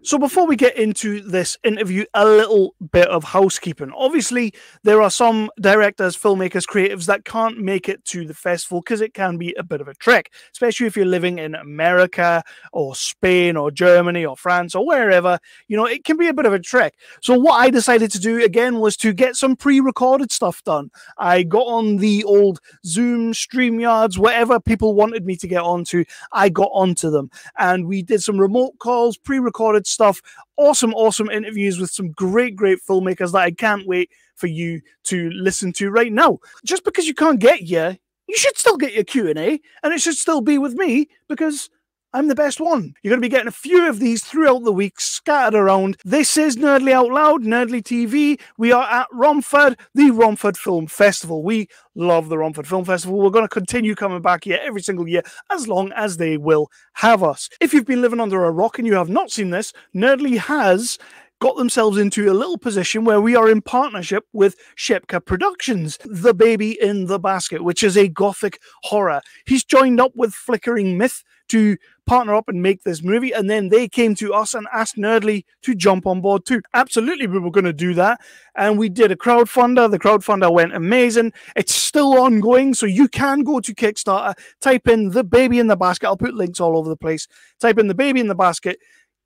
So before we get into this interview, a little bit of housekeeping. Obviously, there are some directors, filmmakers, creatives that can't make it to the festival because it can be a bit of a trek, especially if you're living in America or Spain or Germany or France or wherever. You know, it can be a bit of a trek. So what I decided to do again was to get some pre-recorded stuff done. I got on the old Zoom, StreamYards, whatever people wanted me to get onto, I got onto them. And we did some remote calls, pre-recorded stuff, awesome interviews with some great filmmakers that I can't wait for you to listen to right now. Just because you can't get here, you should still get your Q&A, and it should still be with me because I'm the best one. You're going to be getting a few of these throughout the week, scattered around. This is Nerdly Out Loud, Nerdly TV. We are at Romford, the Romford Film Festival. We love the Romford Film Festival. We're going to continue coming back here every single year as long as they will have us. If you've been living under a rock and you have not seen this, Nerdly has got themselves into a little position where we are in partnership with Shepka Productions, The Baby in the Basket, which is a gothic horror. He's joined up with Flickering Myth to partner up and make this movie, and then they came to us and asked Nerdly to jump on board too. Absolutely, we were going to do that, and we did a crowdfunder. The crowdfunder went amazing. It's still ongoing, so you can go to Kickstarter, type in The Baby in the Basket. I'll put links all over the place. Type in The Baby in the Basket.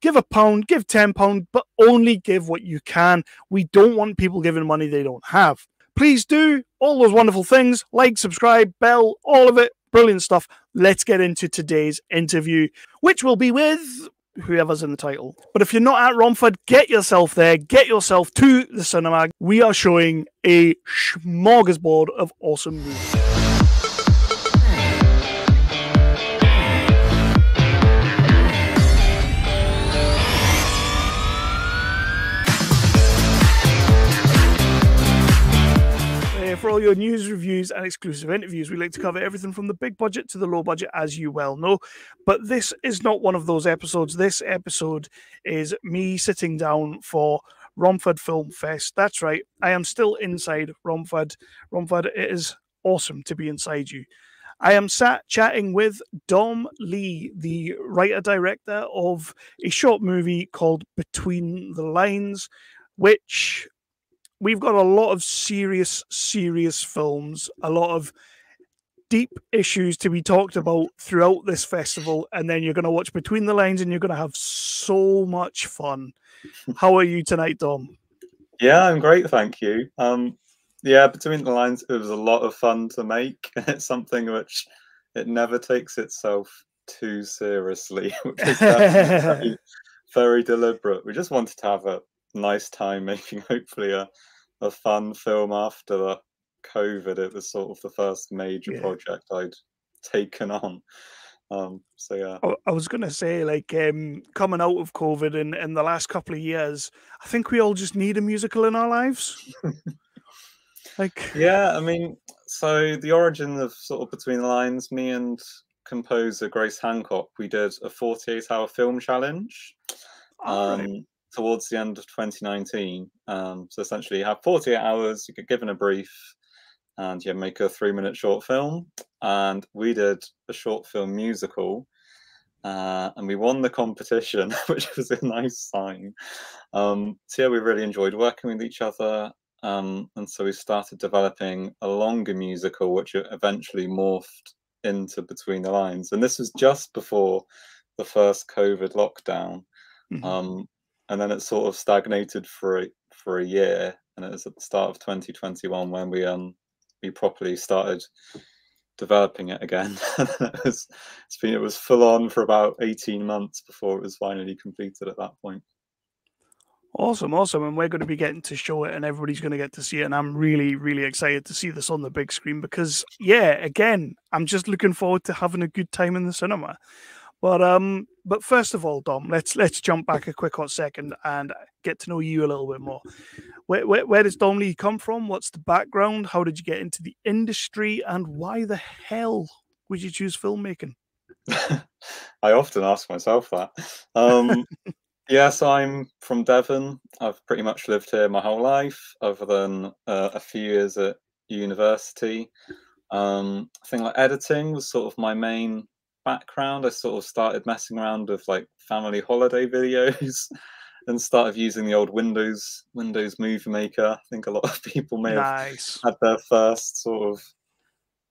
Give £1, give £10, but only give what you can. We don't want people giving money they don't have. Please do all those wonderful things. Like, subscribe, bell, all of it. Brilliant stuff. Let's get into today's interview, which will be with whoever's in the title. But if you're not at Romford, get yourself there. Get yourself to the cinema. We are showing a smorgasbord of awesome movies. For all your news, reviews, and exclusive interviews, we like to cover everything from the big budget to the low budget, as you well know. But this is not one of those episodes. This episode is me sitting down for Romford Film Fest. That's right. I am still inside Romford. Romford, it is awesome to be inside you. I am sat chatting with Dom Lee, the writer-director of a short movie called Between the Lines, which... we've got a lot of serious films, a lot of deep issues to be talked about throughout this festival, and then you're going to watch Between the Lines and you're going to have so much fun. How are you tonight, Dom? Yeah, I'm great, thank you. Yeah, Between the Lines, it was a lot of fun to make. It's something which it never takes itself too seriously, which is definitely very deliberate. We just wanted to have a nice time making, hopefully, a fun film after the COVID. It was sort of the first major project I'd taken on. So yeah, I was gonna say, like, coming out of COVID in the last couple of years, I think we all just need a musical in our lives. Like, yeah, I mean, so the origin of sort of Between the Lines, me and composer Grace Hancock, we did a 48-hour film challenge. Towards the end of 2019. So essentially you have 48 hours, you get given a brief, and you make a 3-minute short film. And we did a short film musical, and we won the competition, which was a nice sign. So yeah, we really enjoyed working with each other. And so we started developing a longer musical, which eventually morphed into Between the Lines. And this was just before the first COVID lockdown. And then it sort of stagnated for a year, and it was at the start of 2021 when we properly started developing it again. it was full on for about 18 months before it was finally completed at that point. Awesome. And we're going to be getting to show it, and everybody's going to get to see it. And I'm really excited to see this on the big screen because, yeah, again, I'm just looking forward to having a good time in the cinema. But first of all, Dom, let's jump back a quick hot second and get to know you a little bit more. Where does Dom Lee come from? What's the background? How did you get into the industry? And why the hell would you choose filmmaking? I often ask myself that. Yeah, so I'm from Devon. I've pretty much lived here my whole life, other than a few years at university. I think like editing was sort of my main background, I sort of started messing around with like family holiday videos and started using the old Windows Movie Maker. I think a lot of people may have Nice. had their first sort of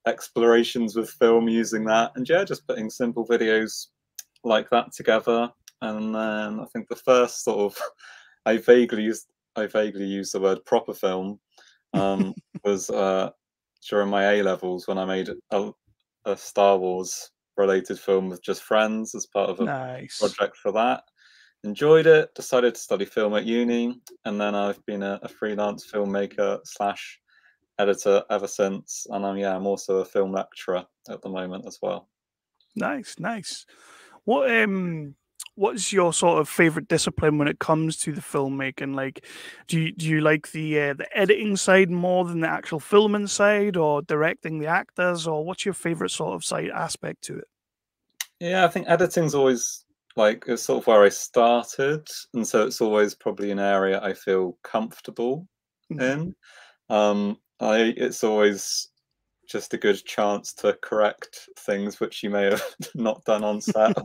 explorations with film using that, and yeah, just putting simple videos like that together. And then I think the first sort of I vaguely used the word proper film was during my A levels when I made a Star Wars related film with just friends as part of a Nice. project for that. Enjoyed it, decided to study film at uni, and then I've been a freelance filmmaker slash editor ever since. And I'm also a film lecturer at the moment as well. Nice. Nice. What's your sort of favorite discipline when it comes to the filmmaking? Like, do you like the editing side more than the actual filming side, or directing the actors, or what's your favorite sort of side aspect to it? Yeah, I think editing's always like it's sort of where I started, and so it's always probably an area I feel comfortable Mhm. in. I It's always just a good chance to correct things which you may have not done on set,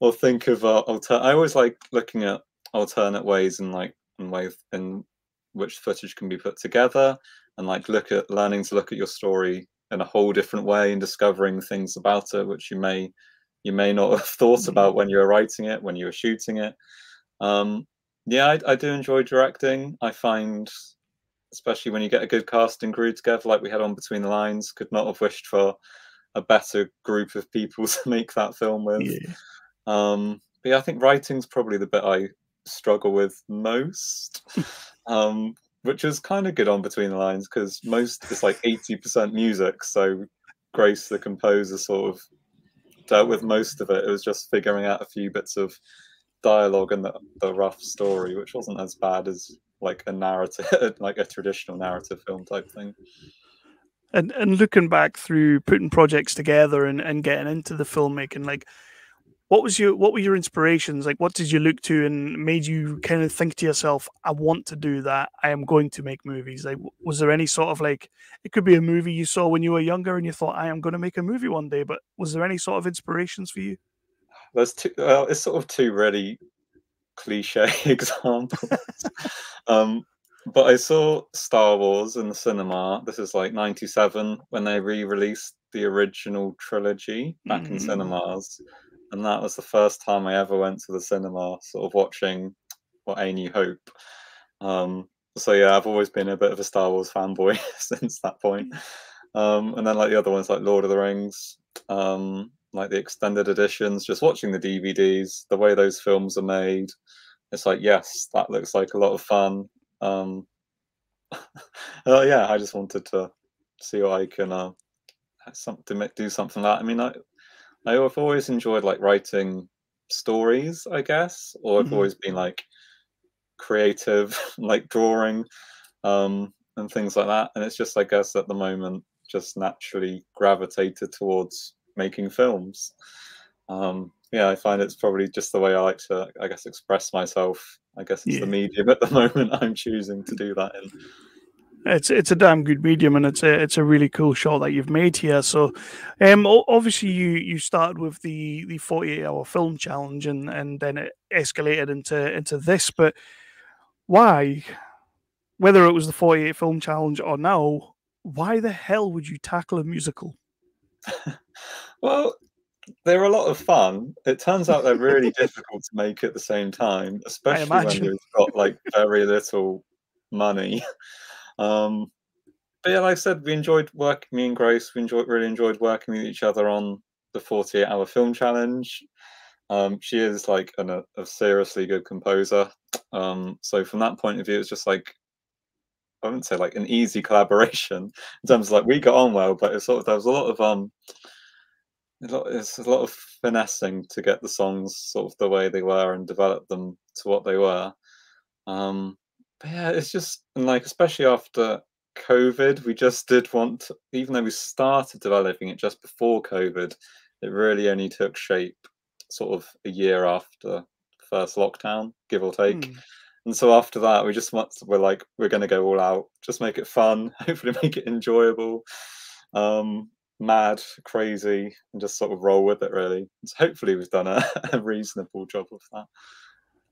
or think of I always like looking at alternate ways and like in ways in which footage can be put together, and like learning to look at your story in a whole different way and discovering things about it which you may not have thought Mhm. about when you were writing it, when you were shooting it. Um, yeah, I do enjoy directing. I find, especially when you get a good casting crew together, like we had on Between the Lines, could not have wished for a better group of people to make that film with. Yeah. But yeah, I think writing's probably the bit I struggle with most, which is kind of good on Between the Lines because most it's like 80% music. So Grace, the composer, sort of dealt with most of it. It was just figuring out a few bits of dialogue and the rough story, which wasn't as bad as like a narrative, like a traditional narrative film type thing. And looking back through putting projects together and getting into the filmmaking, like what were your inspirations? Like what did you look to and made you kind of think to yourself, I want to do that. I am going to make movies. Like was there any sort of like it could be a movie you saw when you were younger and you thought, I am going to make a movie one day, but was there any sort of inspirations for you? There's two. Well, it's sort of two really cliche examples. Um, but I saw Star Wars in the cinema. This is like '97 when they re-released the original trilogy back in Mhm. cinemas, and that was the first time I ever went to the cinema, sort of watching A New Hope. Um, so yeah, I've always been a bit of a Star Wars fanboy since that point. And then like the other ones, like Lord of the Rings, like the extended editions, just watching the DVDs, the way those films are made, it's like yes, that looks like a lot of fun. Um, yeah, I just wanted to see what I can do something like that. I mean, I've always enjoyed like writing stories, I guess, or I've Mhm. always been like creative, like drawing, and things like that. And it's just, I guess, at the moment, just naturally gravitated towards making films. Yeah, I find it's probably just the way I like to, I guess, express myself. I guess it's the Yeah. medium at the moment I'm choosing to do that in. It's a damn good medium, and it's a really cool shot that you've made here. So, obviously you started with the 48-hour film challenge, and then it escalated into this. But why? Whether it was the 48 film challenge or now, why the hell would you tackle a musical? Well, they're a lot of fun. It turns out they're really difficult to make at the same time, I especially when imagine. you've got like very little money. Um, But yeah, like I said, we enjoyed working. Me and Grace, really enjoyed working with each other on the 48-hour film challenge. She is like a seriously good composer. So from that point of view, it's just like I wouldn't say like an easy collaboration in terms of like we got on well, but it's sort of there was a lot of it's a lot of finessing to get the songs sort of the way they were and develop them to what they were. Um, but yeah, it's just and like especially after COVID, we just did want to, even though we started developing it just before COVID, it really only took shape sort of a year after the first lockdown, give or take. Hmm. And so after that, we're like we're going to go all out, just make it fun, hopefully make it enjoyable. Um, mad, crazy, and just sort of roll with it, really. So hopefully we've done a reasonable job of that.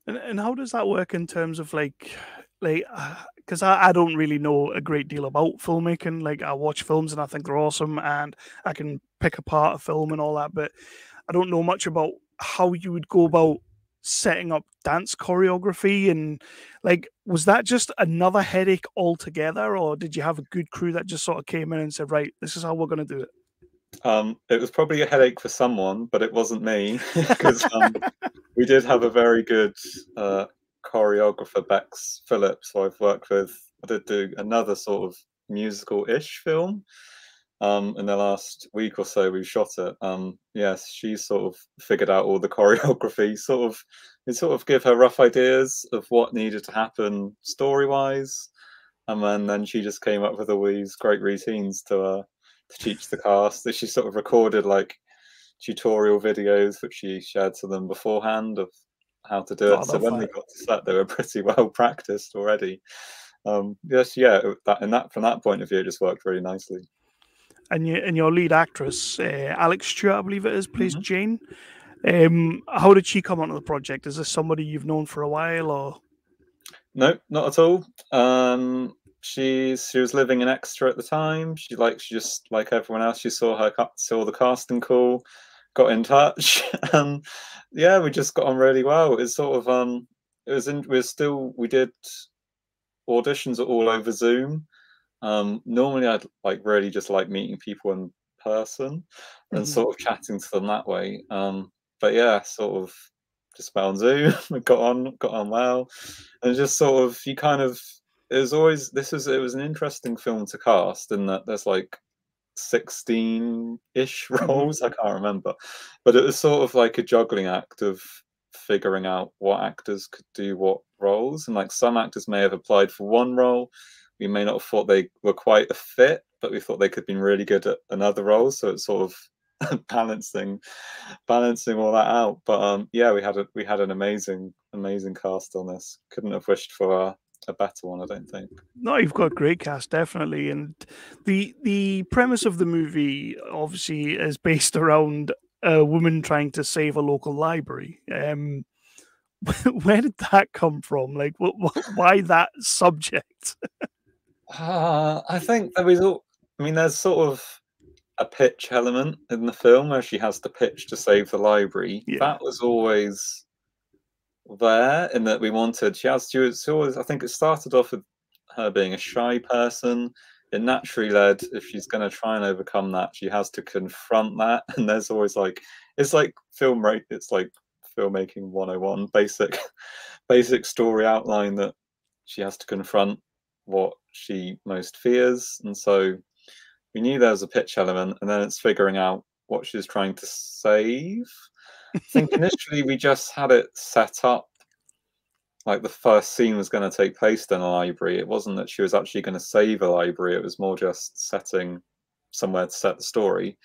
And how does that work in terms of like because I don't really know a great deal about filmmaking. Like I watch films and I think they're awesome and I can pick apart a film and all that, but I don't know much about how you would go about setting up dance choreography. And like, was that just another headache altogether, or did you have a good crew that just sort of came in and said, right, this is how we're going to do it? It was probably a headache for someone, but it wasn't me, because we did have a very good choreographer, Bex Phillips, who I've worked with. I did do another sort of musical-ish film. In the last week or so, we shot it. Yes, she sort of figured out all the choreography. We sort of give her rough ideas of what needed to happen story-wise, and then she just came up with all these great routines to teach the cast. That she sort of recorded like tutorial videos, which she shared to them beforehand of how to do Oh, I it. So love when they that. got to set, they were pretty well practiced already. Yes, yeah, that from that point of view, it just worked really nicely. And your lead actress, Alex Stewart, I believe it is, plays Mm-hmm. Jane. How did she come onto the project? Is this somebody you've known for a while, or? No, not at all. She was living in Exeter at the time. She just like everyone else. She saw the casting call, got in touch, and yeah, we just got on really well. It's sort of we did auditions all over Zoom. Normally, I'd like really just like meeting people in person and Mhm. sort of chatting to them that way. But yeah, sort of just met on Zoom, got on well, and just sort of you kind of it was an interesting film to cast in that there's like 16-ish Mhm. roles. I can't remember, but it was sort of like a juggling act of figuring out what actors could do what roles, and like some actors may have applied for one role, we may not have thought they were quite a fit, but we thought they could have been really good at another role, so it's sort of balancing all that out. But yeah, we had an amazing cast on this. Couldn't have wished for a better one, I don't think. No, you've got a great cast, definitely. And the premise of the movie obviously is based around a woman trying to save a local library. Where did that come from? Like, why that subject? I think there was all. I mean, there's sort of a pitch element in the film where she has to pitch to save the library. Yeah. That was always there, in that we wanted. She always. I think it started off with her being a shy person. It naturally led, if she's going to try and overcome that, she has to confront that. And there's always like, it's like it's like filmmaking 101, basic story outline that she has to confront what she most fears. And so we knew there was a pitch element, and then it's figuring out what she's trying to save. I think initially we just had it set up like the first scene was going to take place in a library. It wasn't that she was actually going to save a library. It was more just setting somewhere to set the story.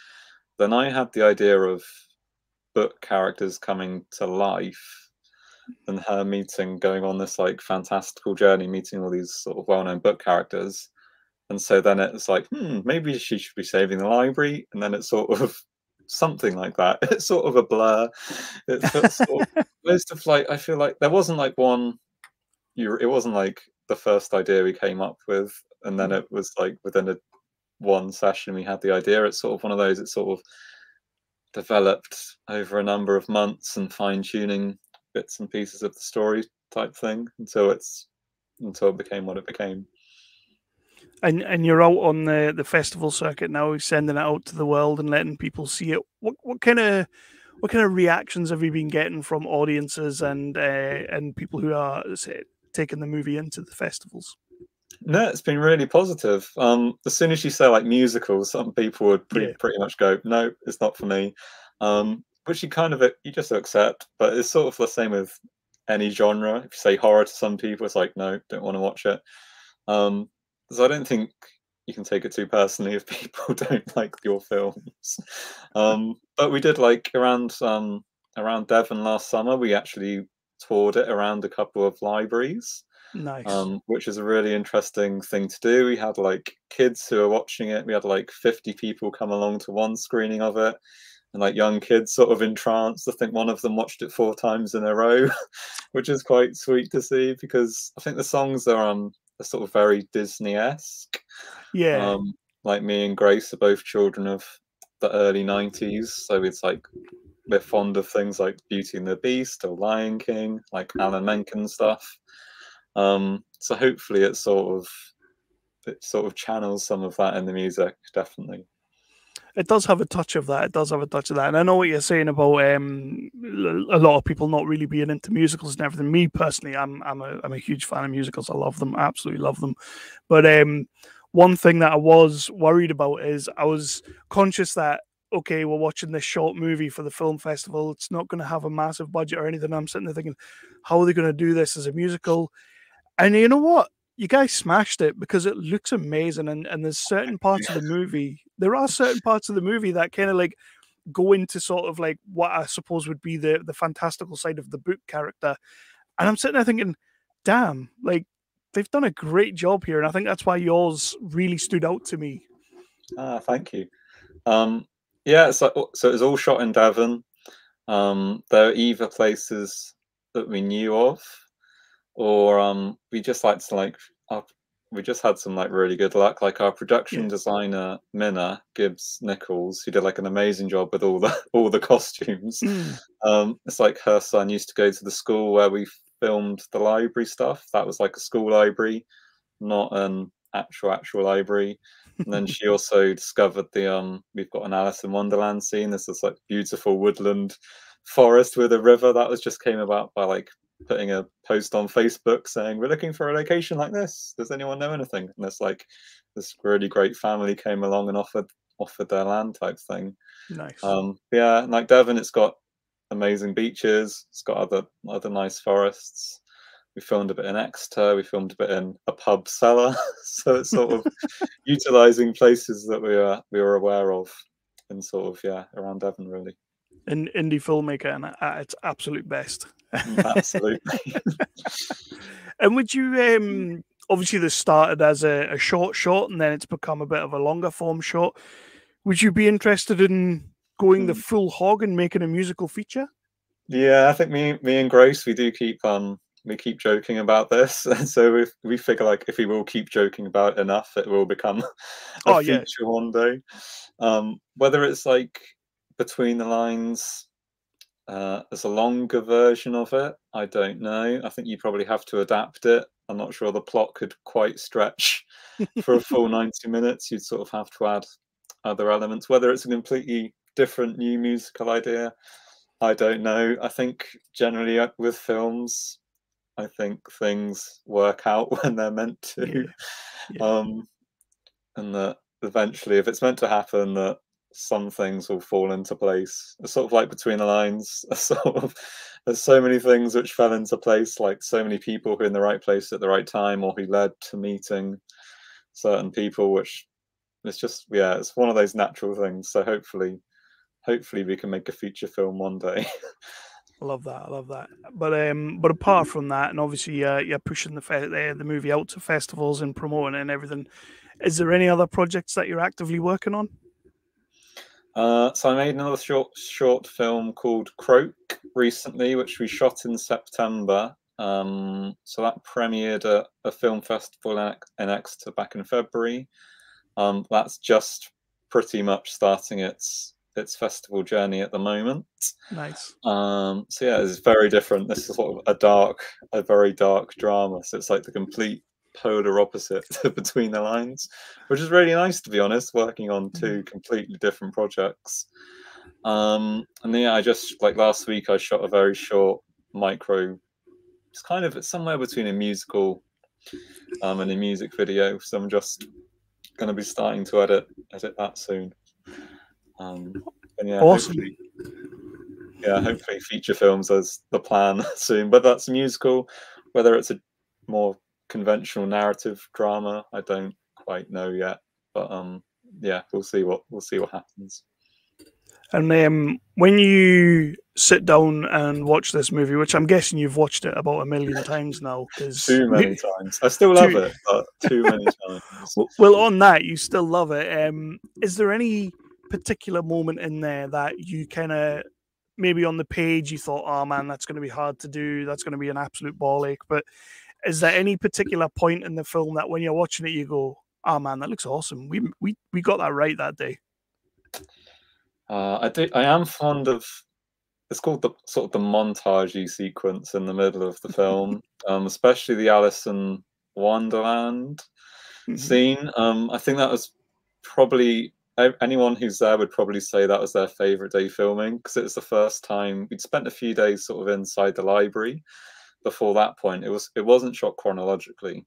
Then I had the idea of book characters coming to life and her going on this like fantastical journey, meeting all these sort of well-known book characters. And so then it's like, maybe she should be saving the library. And then it's sort of something like that. It's sort of a blur. It feels sort of, most of like, I feel like there wasn't like it wasn't like the first idea we came up with, and then it was like within one session we had the idea. It's sort of one of those, it's sort of developed over a number of months and fine-tuning bits and pieces of the story type thing until it became what it became. And you're out on the festival circuit now, sending it out to the world and letting people see it. What kind of reactions have you been getting from audiences and people who are, say, taking the movie into the festivals? No, it's been really positive. As soon as you say like musicals, some people would Yeah. pretty much go, "No, it's not for me," which you just accept. But it's sort of the same with any genre. If you say horror to some people, it's like, "No, don't want to watch it." So I don't think you can take it too personally if people don't like your films. But we did like around Devon last summer. We actually toured it around a couple of libraries. Nice. which is a really interesting thing to do. We had like kids who were watching it. We had like 50 people come along to one screening of it, and like young kids sort of entranced. I think one of them watched it 4 times in a row, which is quite sweet to see because I think the songs are sort of very Disney-esque. Yeah. Like me and Grace are both children of the early 90s, so it's like we're fond of things like Beauty and the Beast or Lion King, like Alan Menken stuff. So hopefully it sort of channels some of that in the music, definitely. It does have a touch of that. It does have a touch of that. And I know what you're saying about a lot of people not really being into musicals and everything. Me personally, I'm a huge fan of musicals. I love them, absolutely love them. But one thing that I was worried about is I was conscious that, okay, we're watching this short movie for the film festival. It's not going to have a massive budget or anything. I'm sitting there thinking, how are they going to do this as a musical? And you know what? You guys smashed it because it looks amazing. And there's certain parts of the movie, there are certain parts of the movie that kind of like go into sort of like what I suppose would be the fantastical side of the book character. And I'm sitting there thinking, damn, like they've done a great job here. And I think that's why yours really stood out to me. Thank you. Yeah, so it was all shot in Devon. There are either places that we knew of, or we just like to we just had some like really good luck. Like our production Yeah. designer Minna Gibbs Nichols, who did like an amazing job with all the costumes. Mm. It's like her son used to go to the school where we filmed the library stuff. That was like a school library, not an actual library. And then she also discovered we've got an Alice in Wonderland scene. There's this like beautiful woodland forest with a river that was just came about by like putting a post on Facebook saying we're looking for a location like this. Does anyone know anything? And it's like this really great family came along and offered their land type thing. Nice. Yeah, like Devon, it's got amazing beaches. It's got other nice forests. We filmed a bit in Exeter. We filmed a bit in a pub cellar. So it's sort of utilizing places that we were aware of, and sort of around Devon really. An indie filmmaker and at its absolute best. Absolutely. And would you obviously this started as a short and then it's become a bit of a longer form short. Would you be interested in going the full hog and making a musical feature? Yeah, I think me and Grace we keep joking about this, and so we figure like if we will keep joking about it enough, it will become a feature one day. Whether it's like between the lines as a longer version of it, I don't know. I think you probably have to adapt it. I'm not sure the plot could quite stretch for a full 90 minutes. You'd sort of have to add other elements. Whether it's a completely different new musical idea, I don't know. I think generally with films, I think things work out when they're meant to. Yeah. And that eventually, if it's meant to happen, that some things will fall into place. It's sort of like between the lines. There's so many things which fell into place, like so many people who are in the right place at the right time, or who led to meeting certain people. Which it's just it's one of those natural things. So hopefully we can make a feature film one day. I love that. I love that. But apart from that, and obviously you're pushing the movie out to festivals and promoting it and everything. Is there any other projects that you're actively working on? So I made another short film called Croak recently, which we shot in September. So that premiered at a film festival in Exeter back in February. That's just pretty much starting its festival journey at the moment. Nice. So yeah, it's very different. This is sort of a very dark drama. So it's like the complete polar opposite between the lines, which is really nice, to be honest, working on two completely different projects. And yeah, I just like last week I shot a very short micro. It's somewhere between a musical and a music video. So I'm just going to be starting to edit that soon. And yeah, awesome. hopefully feature films as the plan soon. But that's a musical. Whether it's a more conventional narrative drama, I don't quite know yet. But yeah, we'll see what happens. And when you sit down and watch this movie, which I'm guessing you've watched it about 1,000,000 times now, because Too many times. I still love it, but too many times. Well, on that, you still love it. Is there any particular moment in there that you kind of maybe on the page you thought, oh man, that's going to be hard to do, that's going to be an absolute ball ache? But is there any particular point in the film that when you're watching it, you go, oh man, that looks awesome. We got that right that day. I am fond of. It's called the sort of the montagey sequence in the middle of the film, especially the Alice in Wonderland scene. I think that was probably anyone who's there would probably say that was their favorite day filming, because it was the first time we'd spent a few days sort of inside the library. Before that point, it wasn't shot chronologically,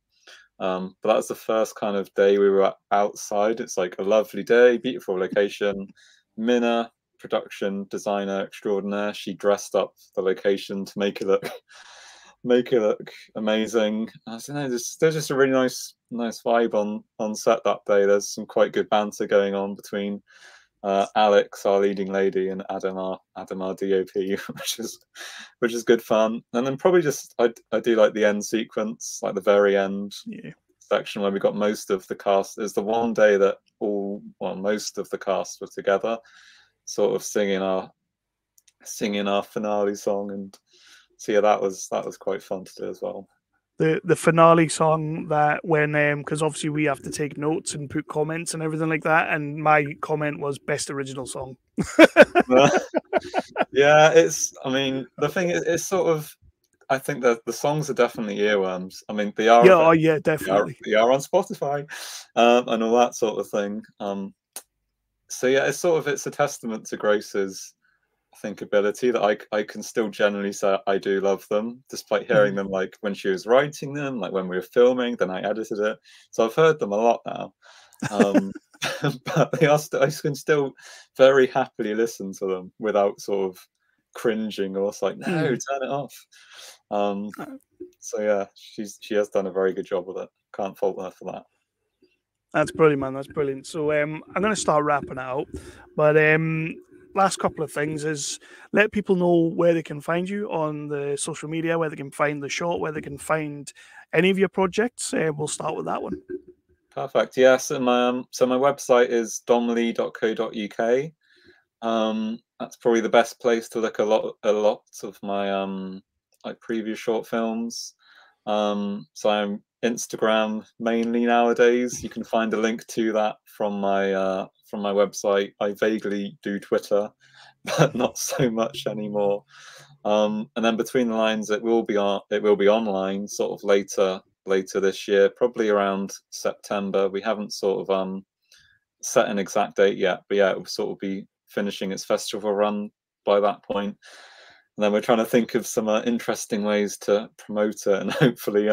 but that was the first kind of day we were outside. It's like a lovely day, beautiful location. Minna, production designer extraordinaire, she dressed up the location to make it look amazing. I don't know, there's just a really nice vibe on set that day. There's some quite good banter going on between Alex, our leading lady, and Adam, our DOP, which is good fun. And then probably just I do like the end sequence, like the very end section where we got most of the cast. It's the one day that most of the cast were together, sort of singing our finale song, and so yeah, that was quite fun to do as well. The finale song, that when because obviously we have to take notes and put comments and everything like that, and my comment was best original song. Yeah, I mean, the thing is, it's sort of, I think that the songs are definitely earworms. I mean, they are. Yeah, oh yeah, definitely. They are on Spotify, and all that sort of thing. So yeah, it's a testament to Grace's, I think, ability that I can still generally say I do love them, despite hearing them like when she was writing them, like when we were filming, then I edited it. So I've heard them a lot now. But I can still very happily listen to them without sort of cringing or like, no, turn it off. So yeah, she has done a very good job with it. Can't fault her for that. That's brilliant, man. That's brilliant. So I'm going to start wrapping it out, but last couple of things is let people know where they can find you on the social media, where they can find the short, where they can find any of your projects. We'll start with that one. Perfect. Yes, and my website is domlee.co.uk. That's probably the best place to look a lot of my like previous short films. So I'm Instagram mainly nowadays. You can find a link to that from my website. I vaguely do Twitter, but not so much anymore. And then Between the Lines, it will be online sort of later this year, probably around September. We haven't sort of set an exact date yet, but yeah, it will sort of be finishing its festival run by that point. And then we're trying to think of some interesting ways to promote it and hopefully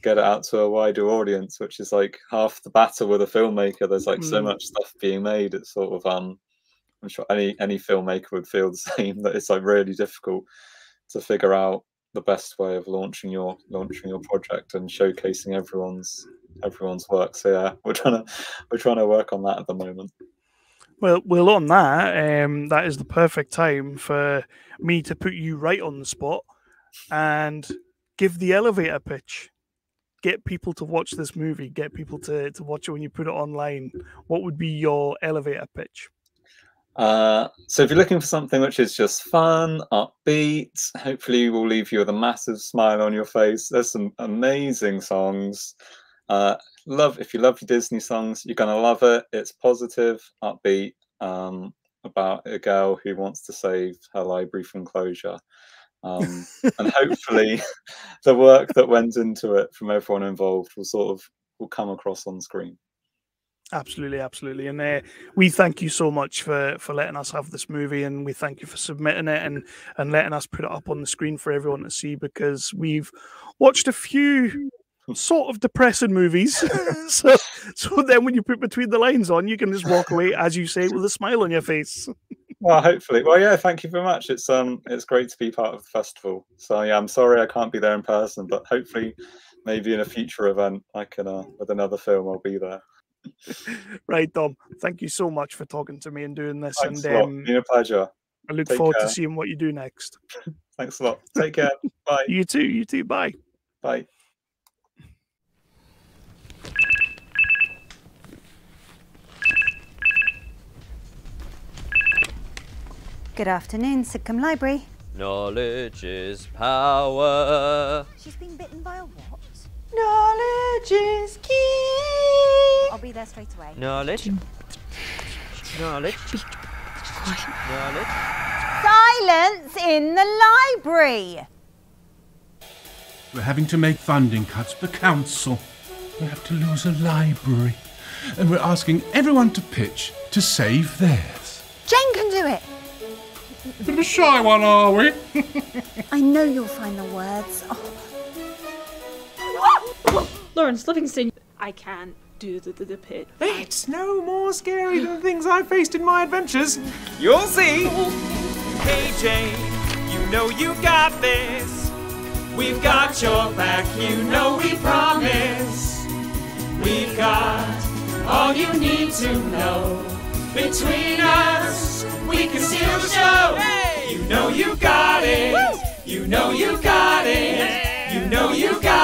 get it out to a wider audience, which is like half the battle with a filmmaker. There's like so much stuff being made. It's sort of I'm sure any filmmaker would feel the same, that it's like really difficult to figure out the best way of launching your project and showcasing everyone's work. So yeah, we're trying to work on that at the moment. Well, on that, that is the perfect time for me to put you right on the spot and give the elevator pitch. Get people to watch this movie. Get people to watch it when you put it online. What would be your elevator pitch? So if you're looking for something which is just fun, upbeat, hopefully will leave you with a massive smile on your face. There's some amazing songs. If you love your Disney songs, you're gonna love it. It's positive, upbeat, about a girl who wants to save her library from closure. And hopefully the work that went into it from everyone involved will come across on screen. Absolutely. And we thank you so much for letting us have this movie, and we thank you for submitting it and letting us put it up on the screen for everyone to see, because we've watched a few sort of depressing movies. so then when you put Between the Lines on, you can just walk away, as you say, with a smile on your face. Well, hopefully. Well, yeah, thank you very much. It's great to be part of the festival. So yeah, I'm sorry I can't be there in person, but hopefully maybe in a future event I can with another film I'll be there. Right, Dom. Thank you so much for talking to me and doing this. Thanks and a lot. Been a pleasure. I look Take forward care. to seeing what you do next. Thanks a lot. Take care. Bye. You too. You too. Bye. Bye. Good afternoon, Sidcombe Library. Knowledge is power. She's been bitten by a what? Knowledge is key. I'll be there straight away. Knowledge. Knowledge. Knowledge. Silence in the library! We're having to make funding cuts for council. We have to lose a library. And we're asking everyone to pitch to save theirs. Jane can do it! Bit of a shy one, are we? I know you'll find the words. Lawrence Livingston, I can't do the pit. It's no more scary than the things I've faced in my adventures. You'll see. Hey Jane, you know you got this. We've got your back, you know we promise. We've got all you need to know. Between us, we can steal the show. Hey! You know you got it. Woo! You know you got it. Yeah! You know you got it.